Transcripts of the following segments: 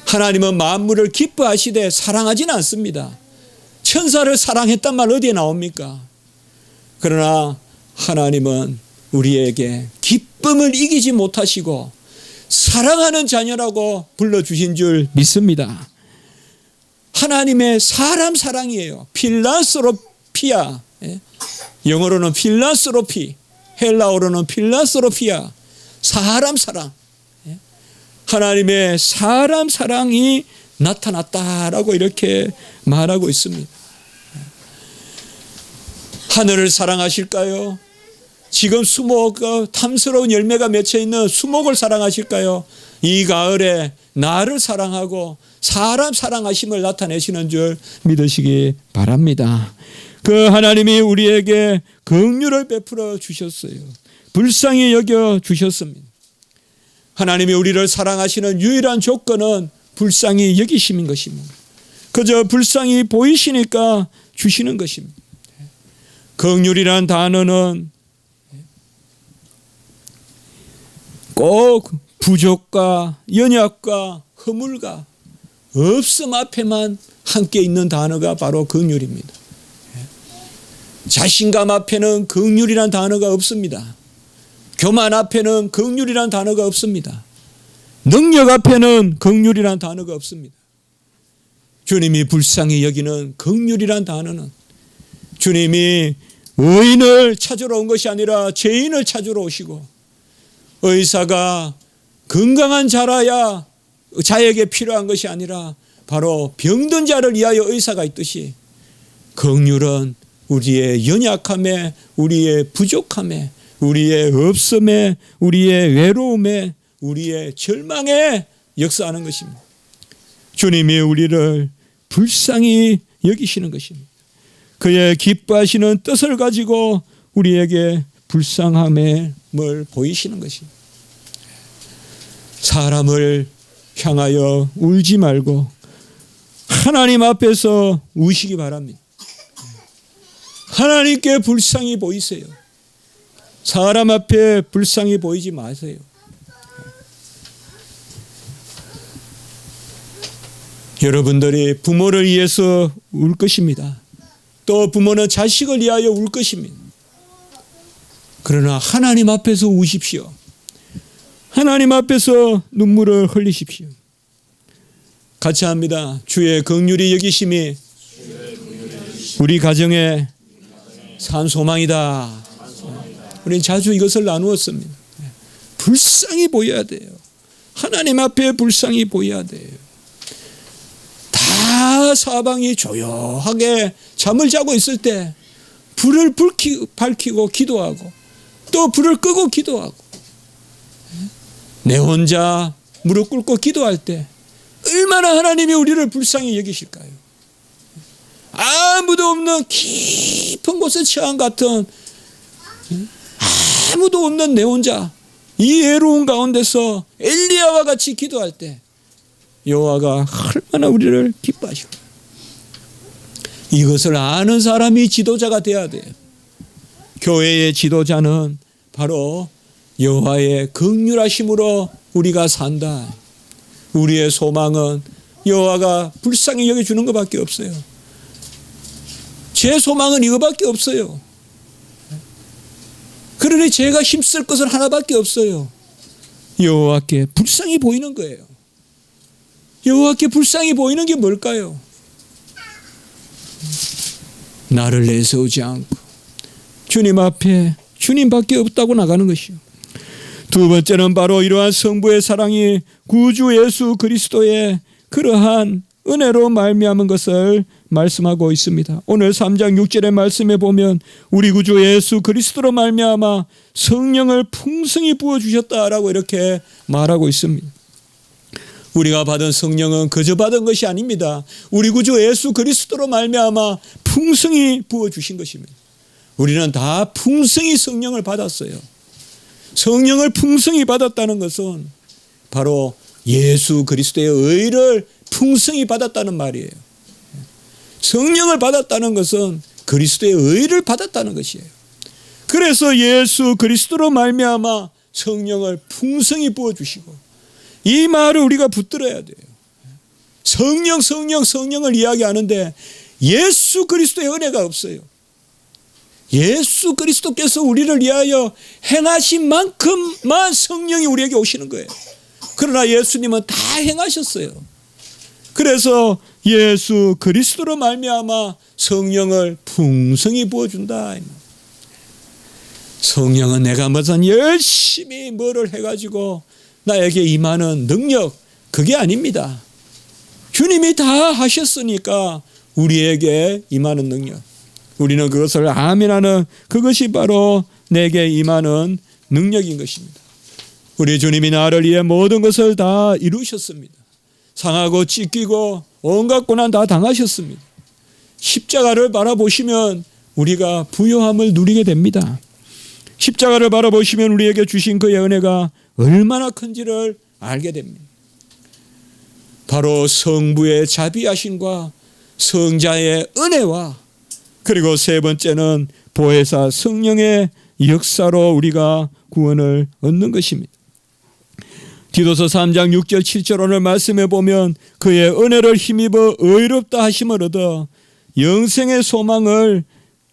하나님은 만물을 기뻐하시되 사랑하지는 않습니다. 천사를 사랑했단 말 어디에 나옵니까? 그러나 하나님은 우리에게 기쁨을 이기지 못하시고 사랑하는 자녀라고 불러주신 줄 믿습니다. 하나님의 사람 사랑이에요. 필란스로피아, 영어로는 필란스로피, 헬라어로는 필란스로피아, 사람 사랑. 하나님의 사람 사랑이 나타났다라고 이렇게 말하고 있습니다. 하늘을 사랑하실까요? 지금 수목, 탐스러운 열매가 맺혀 있는 수목을 사랑하실까요? 이 가을에 나를 사랑하고 사람 사랑하심을 나타내시는 줄 믿으시기 바랍니다. 그 하나님이 우리에게 긍휼을 베풀어 주셨어요. 불쌍히 여겨 주셨습니다. 하나님이 우리를 사랑하시는 유일한 조건은 불쌍히 여기심인 것입니다. 그저 불쌍히 보이시니까 주시는 것입니다. 긍휼이란 단어는 꼭 부족과 연약과 허물과 없음 앞에만 함께 있는 단어가 바로 긍휼입니다. 자신감 앞에는 긍휼이란 단어가 없습니다. 교만 앞에는 긍휼이란 단어가 없습니다. 능력 앞에는 긍휼이란 단어가 없습니다. 주님이 불쌍히 여기는 긍휼이란 단어는 주님이 의인을 찾으러 온 것이 아니라 죄인을 찾으러 오시고, 의사가 건강한 자라야 자에게 필요한 것이 아니라 바로 병든 자를 위하여 의사가 있듯이, 긍휼은 우리의 연약함에, 우리의 부족함에, 우리의 없음에, 우리의 외로움에, 우리의 절망에 역사하는 것입니다. 주님이 우리를 불쌍히 여기시는 것입니다. 그의 기뻐하시는 뜻을 가지고 우리에게 불쌍함을 보이시는 것입니다. 사람을 향하여 울지 말고 하나님 앞에서 우시기 바랍니다. 하나님께 불쌍히 보이세요. 사람 앞에 불쌍히 보이지 마세요. 여러분들이 부모를 위해서 울 것입니다. 또 부모는 자식을 위하여 울 것입니다. 그러나 하나님 앞에서 우십시오. 하나님 앞에서 눈물을 흘리십시오. 같이 합니다. 주의 긍휼이 여기심이 우리 가정의 산 소망이다. 우리는 자주 이것을 나누었습니다. 불쌍히 보여야 돼요. 하나님 앞에 불쌍히 보여야 돼요. 다 사방이 조용하게 잠을 자고 있을 때 불을 밝히고 기도하고 또 불을 끄고 기도하고, 내 혼자 무릎 꿇고 기도할 때 얼마나 하나님이 우리를 불쌍히 여기실까요? 아무도 없는 깊은 곳에 처한 같은, 아무도 없는 내 혼자 이 외로운 가운데서 엘리야와 같이 기도할 때 여호와가 얼마나 우리를 기뻐하실까요? 이것을 아는 사람이 지도자가 되어야 돼요. 교회의 지도자는 바로 여호와의 긍휼하심으로 우리가 산다. 우리의 소망은 여호와가 불쌍히 여겨주는 것밖에 없어요. 제 소망은 이거밖에 없어요. 그러니 제가 힘쓸 것은 하나밖에 없어요. 여호와께 불쌍히 보이는 거예요. 여호와께 불쌍히 보이는 게 뭘까요? 나를 내세우지 않고 주님 앞에 주님밖에 없다고 나가는 것이요. 두 번째는 바로 이러한 성부의 사랑이 구주 예수 그리스도의 그러한 은혜로 말미암은 것을 말씀하고 있습니다. 오늘 3장 6절의 말씀에 보면 우리 구주 예수 그리스도로 말미암아 성령을 풍성히 부어주셨다라고 이렇게 말하고 있습니다. 우리가 받은 성령은 그저 받은 것이 아닙니다. 우리 구주 예수 그리스도로 말미암아 풍성히 부어주신 것입니다. 우리는 다 풍성히 성령을 받았어요. 성령을 풍성히 받았다는 것은 바로 예수 그리스도의 의를 풍성히 받았다는 말이에요. 성령을 받았다는 것은 그리스도의 의를 받았다는 것이에요. 그래서 예수 그리스도로 말미암아 성령을 풍성히 부어주시고, 이 말을 우리가 붙들어야 돼요. 성령을 이야기하는데 예수 그리스도의 은혜가 없어요. 예수 그리스도께서 우리를 위하여 행하신 만큼만 성령이 우리에게 오시는 거예요. 그러나 예수님은 다 행하셨어요. 그래서 예수 그리스도로 말미암아 성령을 풍성히 부어준다. 성령은 내가 무슨 열심히 뭐를 해가지고 나에게 임하는 능력, 그게 아닙니다. 주님이 다 하셨으니까 우리에게 임하는 능력, 우리는 그것을 아멘하는, 그것이 바로 내게 임하는 능력인 것입니다. 우리 주님이 나를 위해 모든 것을 다 이루셨습니다. 상하고 찢기고 온갖 고난 다 당하셨습니다. 십자가를 바라보시면 우리가 부요함을 누리게 됩니다. 십자가를 바라보시면 우리에게 주신 그의 은혜가 얼마나 큰지를 알게 됩니다. 바로 성부의 자비하심과 성자의 은혜와, 그리고 세 번째는 보혜사 성령의 역사로 우리가 구원을 얻는 것입니다. 디도서 3장 6절 7절 오늘 말씀해 보면 그의 은혜를 힘입어 의롭다 하심을 얻어 영생의 소망을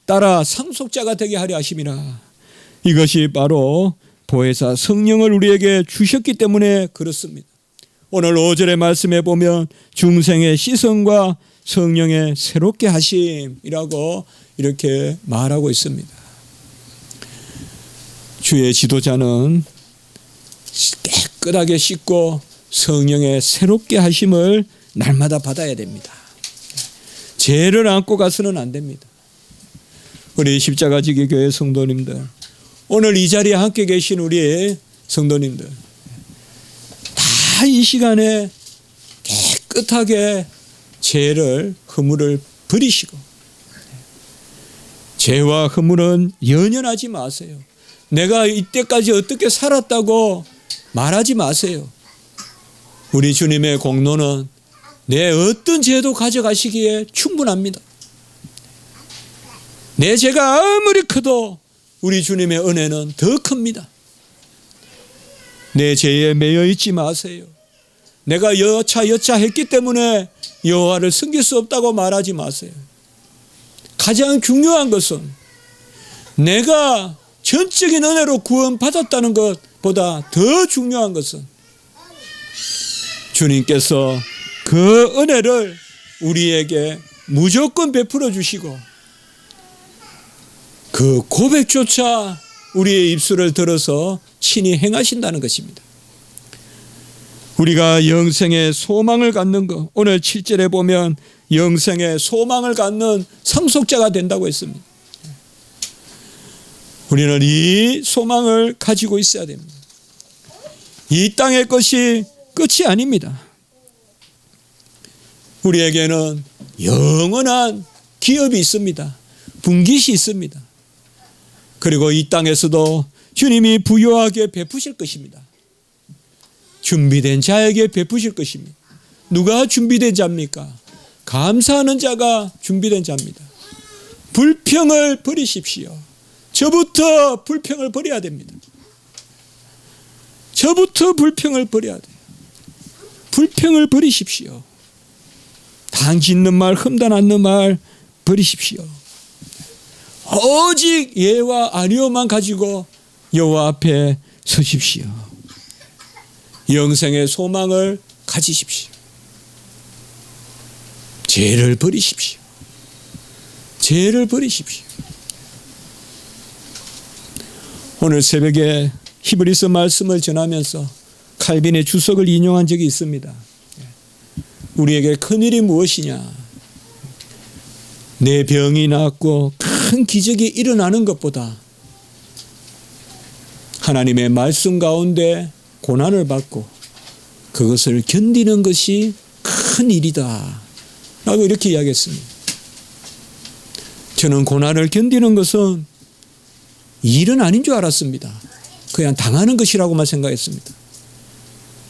따라 상속자가 되게 하려 하심이라. 이것이 바로 보혜사 성령을 우리에게 주셨기 때문에 그렇습니다. 오늘 5절의 말씀해 보면 중생의 시선과 성령의 새롭게 하심이라고 이렇게 말하고 있습니다. 주의 지도자는 깨끗하게 씻고 성령의 새롭게 하심을 날마다 받아야 됩니다. 죄를 안고 가서는 안 됩니다. 우리 십자가지기 교회 성도님들, 오늘 이 자리에 함께 계신 우리 성도님들, 다 이 시간에 깨끗하게 죄를, 허물을 버리시고, 죄와 허물은 연연하지 마세요. 내가 이때까지 어떻게 살았다고 말하지 마세요. 우리 주님의 공로는 내 어떤 죄도 가져가시기에 충분합니다. 내 죄가 아무리 커도 우리 주님의 은혜는 더 큽니다. 내 죄에 매여 있지 마세요. 내가 여차했기 때문에 여호와를 섬길 수 없다고 말하지 마세요. 가장 중요한 것은 내가 전적인 은혜로 구원받았다는 것보다 더 중요한 것은 주님께서 그 은혜를 우리에게 무조건 베풀어 주시고 그 고백조차 우리의 입술을 들어서 친히 행하신다는 것입니다. 우리가 영생의 소망을 갖는 것, 오늘 7절에 보면 영생의 소망을 갖는 상속자가 된다고 했습니다. 우리는 이 소망을 가지고 있어야 됩니다. 이 땅의 것이 끝이 아닙니다. 우리에게는 영원한 기업이 있습니다. 분깃이 있습니다. 그리고 이 땅에서도 주님이 부유하게 베푸실 것입니다. 준비된 자에게 베푸실 것입니다. 누가 준비된 자입니까? 감사하는 자가 준비된 자입니다. 불평을 버리십시오. 저부터 불평을 버려야 됩니다. 저부터 불평을 버려야 돼요. 불평을 버리십시오. 당짓는 말, 험담하는 말 버리십시오. 오직 예와 아니오만 가지고 여호와 앞에 서십시오. 영생의 소망을 가지십시오. 죄를 버리십시오. 죄를 버리십시오. 오늘 새벽에 히브리서 말씀을 전하면서 칼빈의 주석을 인용한 적이 있습니다. 우리에게 큰일이 무엇이냐? 내 병이 낫고 큰 기적이 일어나는 것보다 하나님의 말씀 가운데 고난을 받고 그것을 견디는 것이 큰 일이다 라고 이렇게 이야기했습니다. 저는 고난을 견디는 것은 일은 아닌 줄 알았습니다. 그냥 당하는 것이라고만 생각했습니다.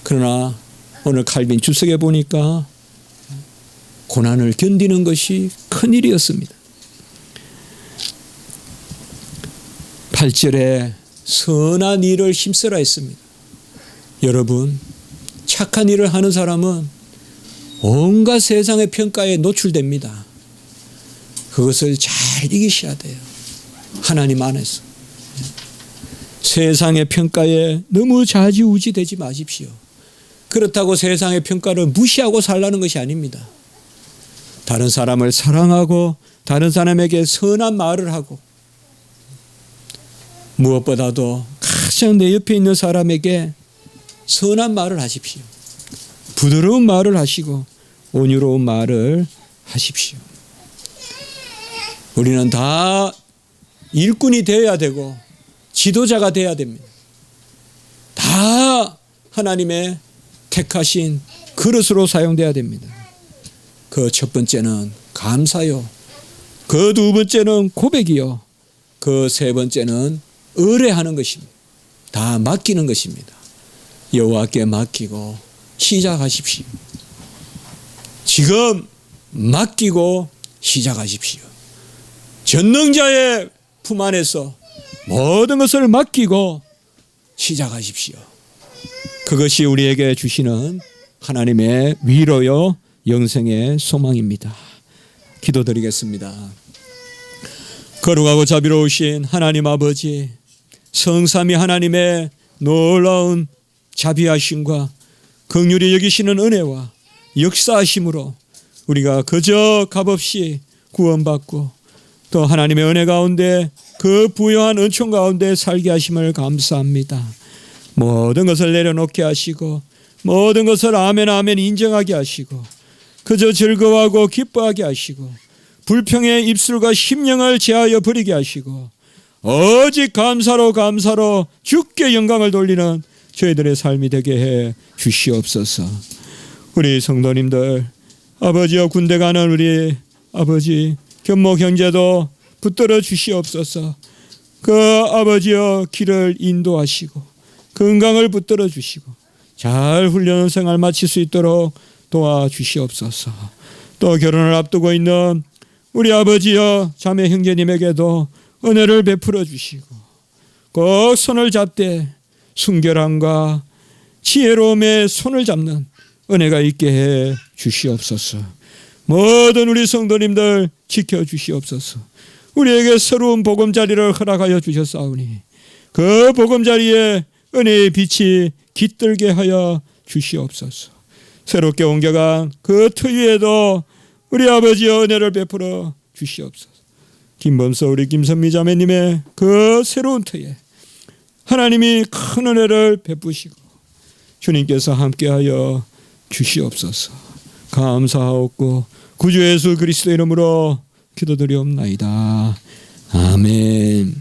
그러나 오늘 칼빈 주석에 보니까 고난을 견디는 것이 큰일이었습니다. 8절에 선한 일을 힘쓰라 했습니다. 여러분, 착한 일을 하는 사람은 온갖 세상의 평가에 노출됩니다. 그것을 잘 이기셔야 돼요. 하나님 안에서. 세상의 평가에 너무 좌지우지 되지 마십시오. 그렇다고 세상의 평가를 무시하고 살라는 것이 아닙니다. 다른 사람을 사랑하고 다른 사람에게 선한 말을 하고 무엇보다도 가장 내 옆에 있는 사람에게 선한 말을 하십시오. 부드러운 말을 하시고 온유로운 말을 하십시오. 우리는 다 일꾼이 되어야 되고 지도자가 되어야 됩니다. 다 하나님의 택하신 그릇으로 사용되어야 됩니다. 그 첫 번째는 감사요. 그 두 번째는 고백이요. 그 세 번째는 의뢰하는 것입니다. 다 맡기는 것입니다. 여호와께 맡기고 시작하십시오. 지금 맡기고 시작하십시오. 전능자의 품 안에서 모든 것을 맡기고 시작하십시오. 그것이 우리에게 주시는 하나님의 위로요 영생의 소망입니다. 기도드리겠습니다. 거룩하고 자비로우신 하나님 아버지, 성삼위 하나님의 놀라운 자비하심과 긍휼히 여기시는 은혜와 역사하심으로 우리가 그저 값없이 구원받고 또 하나님의 은혜 가운데 그 부요한 은총 가운데 살게 하심을 감사합니다. 모든 것을 내려놓게 하시고 모든 것을 아멘 아멘 인정하게 하시고 그저 즐거워하고 기뻐하게 하시고 불평의 입술과 심령을 제하여 버리게 하시고 오직 감사로 주께 영광을 돌리는 저희들의 삶이 되게 해 주시옵소서. 우리 성도님들, 아버지여 군대 가는 우리 아버지 견목 형제도 붙들어 주시옵소서. 그 아버지여 길을 인도하시고 건강을 붙들어 주시고 잘 훈련 생활 마칠 수 있도록 도와주시옵소서. 또 결혼을 앞두고 있는 우리 아버지여 자매 형제님에게도 은혜를 베풀어 주시고 꼭 손을 잡되 순결함과 지혜로움의 손을 잡는 은혜가 있게 해 주시옵소서. 모든 우리 성도님들 지켜주시옵소서. 우리에게 새로운 보금자리를 허락하여 주셨사오니 그 보금자리에 은혜의 빛이 깃들게 하여 주시옵소서. 새롭게 옮겨간 그 터 위에도 우리 아버지의 은혜를 베풀어 주시옵소서. 김범서 우리 김선미 자매님의 그 새로운 터에 하나님이 큰 은혜를 베푸시고 주님께서 함께하여 주시옵소서. 감사하옵고 구주 예수 그리스도 이름으로 기도드리옵나이다. 아멘.